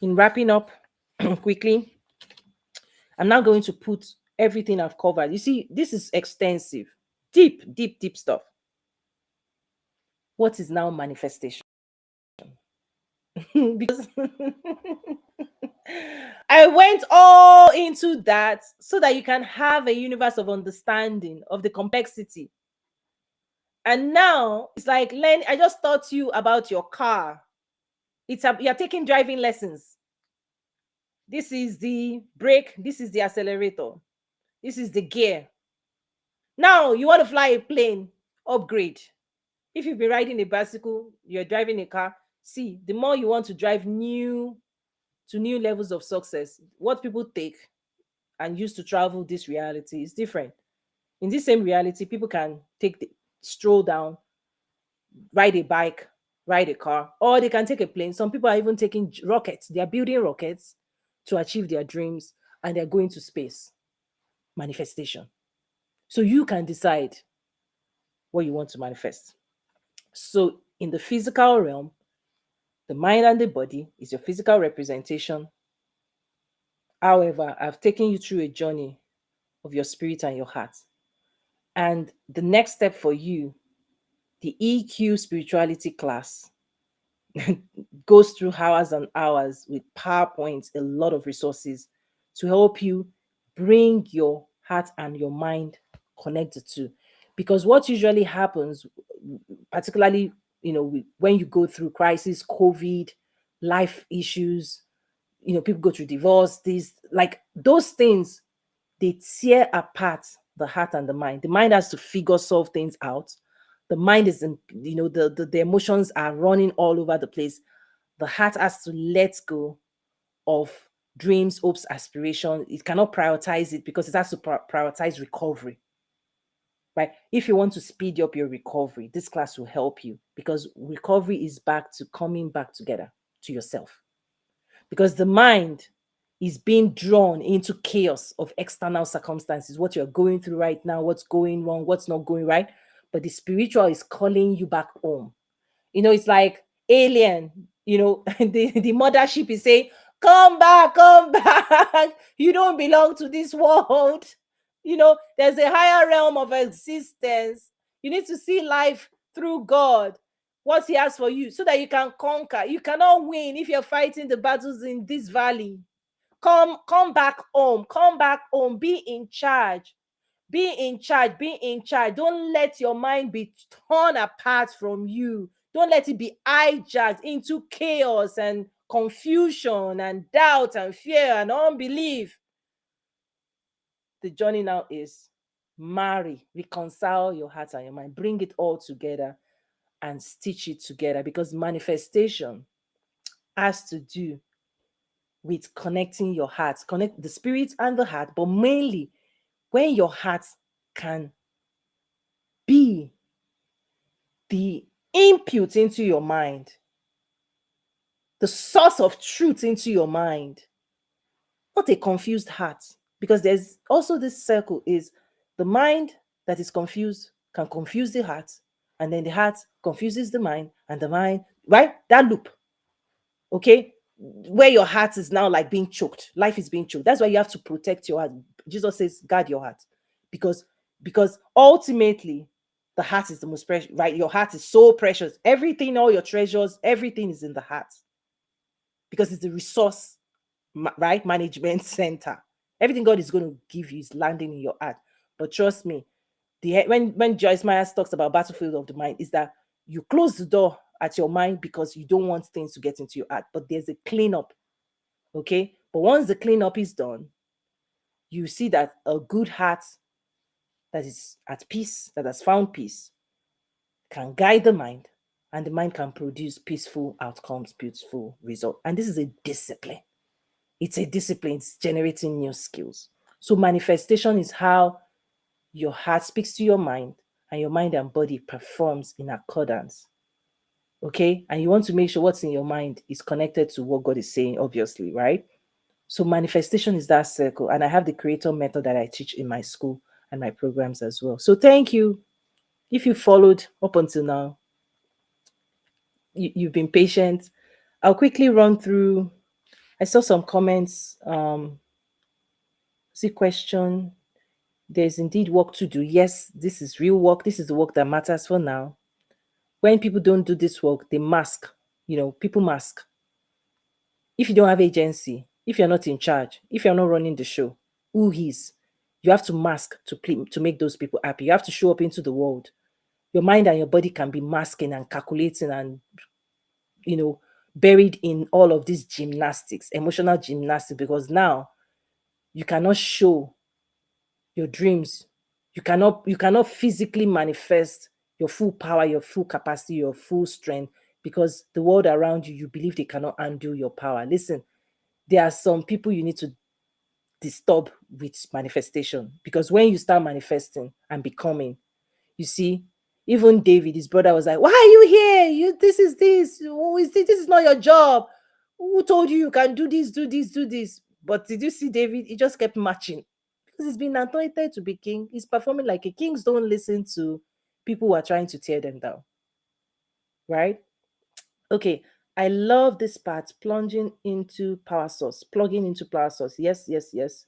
In wrapping up quickly, I'm now going to put everything I've covered. You see, this is extensive, deep, deep, deep stuff. What is now manifestation? Because I went all into that so that you can have a universe of understanding of the complexity. And now it's like learn. I just taught you about your car. You're taking driving lessons. This is the brake. This is the accelerator. This is the gear. Now you want to fly a plane. Upgrade. If you've been riding a bicycle, you're driving a car. See, the more you want to drive new levels of success, what people take and use to travel this reality is different. In this same reality, people can take the stroll down, ride a bike, ride a car, or they can take a plane. Some people are even taking rockets. They are building rockets to achieve their dreams, and they're going to space. Manifestation. So you can decide what you want to manifest. So in the physical realm, the mind and the body is your physical representation. However, I've taken you through a journey of your spirit and your heart. And the next step for you, the EQ spirituality class, goes through hours and hours with PowerPoints, a lot of resources to help you bring your heart and your mind connected to. Because what usually happens, particularly, when you go through crisis, COVID, life issues, people go through divorce, these, like those things, they tear apart the heart and the mind. The mind has to figure solve things out. The mind is in, the emotions are running all over the place. The heart has to let go of dreams, hopes, aspiration. It cannot prioritize it because it has to prioritize recovery. Right? If you want to speed up your recovery, this class will help you, because recovery is back to coming back together to yourself. Because the mind is being drawn into chaos of external circumstances, what you're going through right now, what's going wrong, what's not going right. But the spiritual is calling you back home. It's like alien, the mothership is saying, come back, come back. You don't belong to this world. There's a higher realm of existence. You need to see life through God, what He has for you, so that you can conquer. You cannot win if you're fighting the battles in this valley. Come back home. Come back home. Be in charge. Be in charge. Be in charge. Don't let your mind be torn apart from you. Don't let it be hijacked into chaos and confusion and doubt and fear and unbelief. The journey now is marry, reconcile your heart and your mind, bring it all together and stitch it together, because manifestation has to do with connecting your heart, connect the spirit and the heart, but mainly when your heart can be the input into your mind, the source of truth into your mind, not a confused heart. Because there's also this circle is the mind that is confused can confuse the heart, and then the heart confuses the mind, and the mind, right? That loop. Okay, where your heart is now like being choked, life is being choked. That's why you have to protect your heart. Jesus says guard your heart, because ultimately the heart is the most precious, right? Your heart is so precious. Everything, all your treasures, everything is in the heart, because it's the resource, right, management center. Everything God is going to give you is landing in your heart. But trust me, when Joyce Myers talks about battlefield of the mind, is that you close the door at your mind because you don't want things to get into your heart. But there's a cleanup, okay? But once the cleanup is done, you see that a good heart that is at peace, that has found peace, can guide the mind, and the mind can produce peaceful outcomes, peaceful result. And this is a discipline. It's a discipline. It's generating new skills. So manifestation is how your heart speaks to your mind, and your mind and body performs in accordance. Okay? And you want to make sure what's in your mind is connected to what God is saying, obviously, right? So manifestation is that circle. And I have the creator method that I teach in my school and my programs as well. So thank you. If you followed up until now, you've been patient. I'll quickly run through I saw some comments. See question. There's indeed work to do. Yes, this is real work. This is the work that matters for now. When people don't do this work, they mask. People mask. If you don't have agency, if you're not in charge, if you're not running the show, who is? You have to mask to make those people happy. You have to show up into the world. Your mind and your body can be masking and calculating and you know buried in all of these gymnastics, emotional gymnastics, because now you cannot show your dreams. You cannot physically manifest your full power, your full capacity, your full strength, because the world around you, you believe they cannot undo your power. Listen, there are some people you need to disturb with manifestation, because when you start manifesting and becoming, you see, even David, his brother, was like, "Why are you here? This is this. Who is this? This is not your job. Who told you you can do this, do this, do this?" But did you see David? He just kept marching because he's been anointed to be king. He's performing like a kings don't listen to people who are trying to tear them down, right? Okay. I love this part, plunging into power source, plugging into power source. Yes, yes, yes.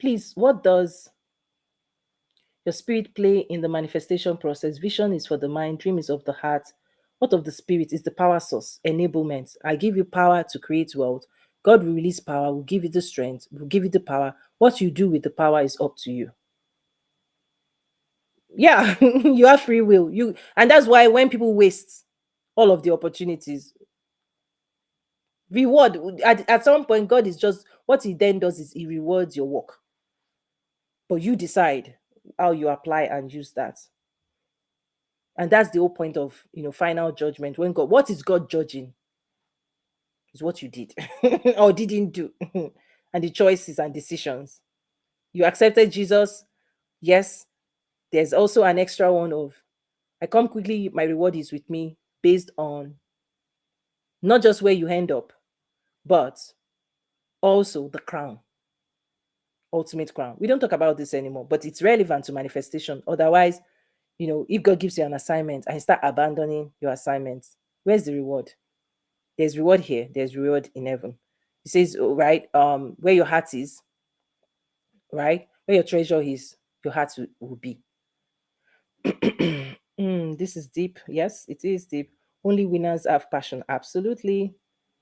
Please, what does your spirit play in the manifestation process? Vision is for the mind, dream is of the heart. What of the spirit is the power source, enablement. I give you power to create wealth. God will release power, will give you the strength, will give you the power. What you do with the power is up to you. Yeah, you have free will. And that's why when people waste all of the opportunities, reward at some point, God is just what he then does is he rewards your work. But you decide how you apply and use that. And that's the whole point of final judgment. When God, what is God judging? Is what you did or didn't do, and the choices and decisions. You accepted Jesus. Yes, there's also an extra one of, I come quickly, my reward is with me, based on not just where you end up, but also the crown, ultimate crown. We don't talk about this anymore, but it's relevant to manifestation. Otherwise, if God gives you an assignment and you start abandoning your assignments, where's the reward? There's reward here, there's reward in heaven. It says, oh, right, where your heart is, right, where your treasure is, your heart will be. This is deep. Yes, it is deep. Only winners have passion. Absolutely.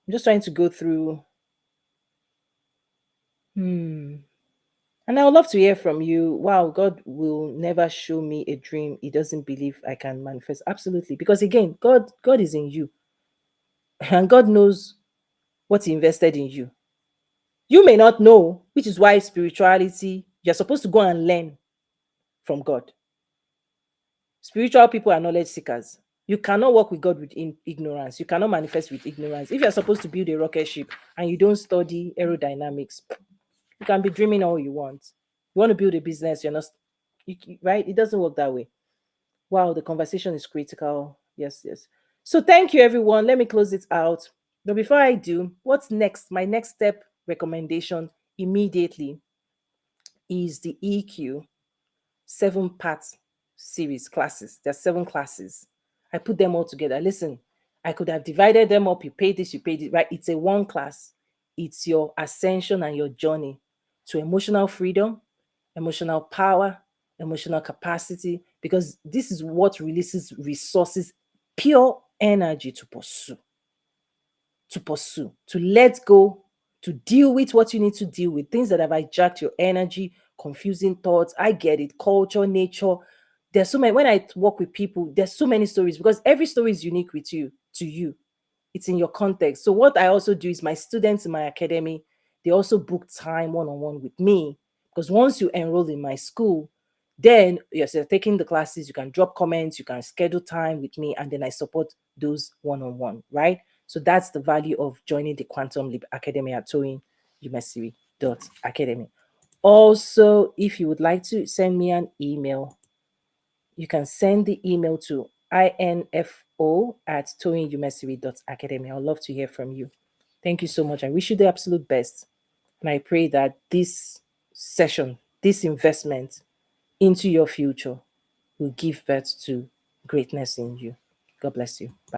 I'm just trying to go through. Hmm. And I would love to hear from you. Wow, God will never show me a dream He doesn't believe I can manifest. Absolutely. Because again, God is in you. And God knows what He invested in you. You may not know, which is why spirituality, you're supposed to go and learn from God. Spiritual people are knowledge seekers. You cannot work with God with ignorance. You cannot manifest with ignorance. If you're supposed to build a rocket ship and you don't study aerodynamics, you can be dreaming all you want. You want to build a business, you're not, right? It doesn't work that way. Wow, the conversation is critical. Yes, yes. So thank you, everyone. Let me close it out. But before I do, what's next? My next step recommendation immediately is the EQ 7-part series classes. There's 7 classes. I put them all together. Listen, I could have divided them up. You pay this, you pay this, right? It's a one class. It's your ascension and your journey to emotional freedom, emotional power, emotional capacity, because this is what releases resources, pure energy to let go, to deal with what you need to deal with, things that have hijacked your energy, confusing thoughts. I get it, culture, nature. There's so many. When I work with people, there's so many stories because every story is unique with you, to you. It's in your context. So what I also do is my students in my academy, they also book time one-on-one with me, because once you enroll in my school, then yes, you're taking the classes, you can drop comments, you can schedule time with me, and then I support those one-on-one, right? So that's the value of joining the Quantum Leap Academy at toyinumesiri.academy. Also, if you would like to send me an email, you can send the email to info@toyinumesiri.academy. I'd love to hear from you. Thank you so much. I wish you the absolute best. And I pray that this session, this investment into your future will give birth to greatness in you. God bless you. Bye.